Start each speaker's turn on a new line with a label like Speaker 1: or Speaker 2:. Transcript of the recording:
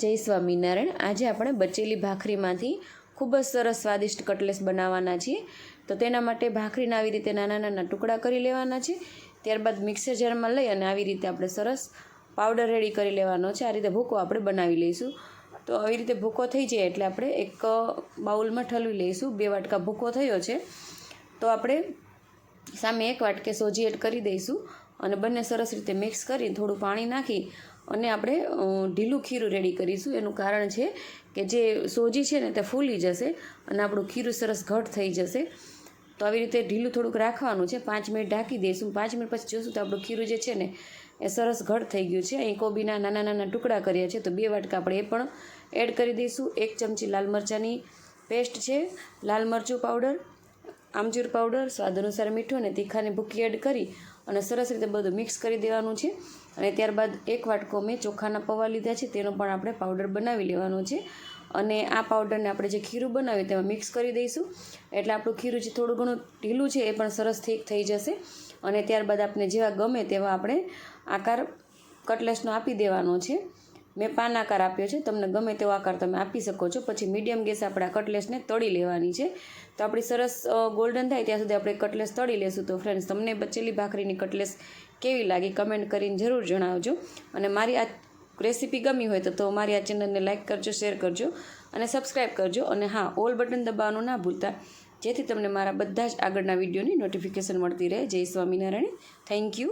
Speaker 1: જય સ્વામિનારાયણ। આજે આપણે બચેલી ભાખરીમાંથી ખૂબ જ સરસ સ્વાદિષ્ટ કટલેસ બનાવવાના છીએ। તો તેના માટે ભાખરીના આવી રીતે નાના નાના ટુકડા કરી લેવાના છે। ત્યારબાદ મિક્સર જારમાં લઈ અને આવી રીતે આપણે સરસ પાવડર રેડી કરી લેવાનો છે। આ રીતે ભૂકો આપણે બનાવી લઈશું। તો આવી રીતે ભૂકો થઈ જાય એટલે આપણે એક બાઉલમાં ઠલવી લઈશું। 2 વાટકા ભૂકો થયો છે તો આપણે સામે 1 વાટકે સોજી એડ કરી દઈશું અને બંને સરસ રીતે મિક્સ કરી થોડું પાણી નાખી અને આપણે ઢીલું ખીરું રેડી કરીશું। એનું કારણ છે કે જે સોજી છે ને તે ફૂલી જશે અને આપણું ખીરું સરસ ઘટ થઈ જશે। તો આવી રીતે ઢીલું થોડુંક રાખવાનું છે। 5 મિનિટ ઢાંકી દઈશું। 5 મિનિટ પછી જોઈશું તો આપણું ખીરું જે છે ને એ સરસ ઘટ થઈ ગયું છે। અહીં કોબીના નાના નાના ટુકડા કર્યા છે તો 2 વાટકા આપણે એ પણ એડ કરી દઈશું। 1 ચમચી લાલ મરચાંની પેસ્ટ છે, લાલ મરચું પાવડર, આમચૂર પાવડર, સ્વાદ અનુસાર મીઠું અને તીખાની ભૂકી એડ કરી અને સરસ રીતે બધું મિક્સ કરી દેવાનું છે। અને ત્યારબાદ 1 વાટકો મેં ચોખાના પૌવા લીધા છે તેનો પણ આપણે પાવડર બનાવી લેવાનો છે અને આ પાવડરને આપણે જે ખીરું બનાવ્યું તેમાં મિક્સ કરી દઈશું એટલે આપણું ખીરું જે થોડું ઘણું ઢીલું છે એ પણ સરસ ઠીક થઈ જશે। અને ત્યારબાદ આપણે જેવા ગમે તેવા આપણે આકાર કટલેસનો આપી દેવાનો છે। મેં પાન આકાર આપ્યો છે, તમને ગમે તેવો આકાર તમે આપી શકો છો। પછી મીડિયમ ગેસ આપણે આ કટલેસને તળી લેવાની છે। તો આપણી સરસ ગોલ્ડન થાય ત્યાં સુધી આપણે કટલેસ તળી લેશું। તો ફ્રેન્ડ્સ, તમને બચેલી ભાખરીની કટલેસ કેવી લાગી કમેન્ટ કરીને જરૂર જણાવજો। અને મારી આ રેસીપી ગમી હોય તો મારી આ ચેનલને લાઇક કરજો, શેર કરજો અને સબસ્ક્રાઈબ કરજો। અને હા, ઓલ બટન દબાવવાનું ના ભૂલતા, જેથી તમને મારા બધા જ આગળના વિડીયોની નોટિફિકેશન મળતી રહે। જય સ્વામિનારાયણ। Thank you.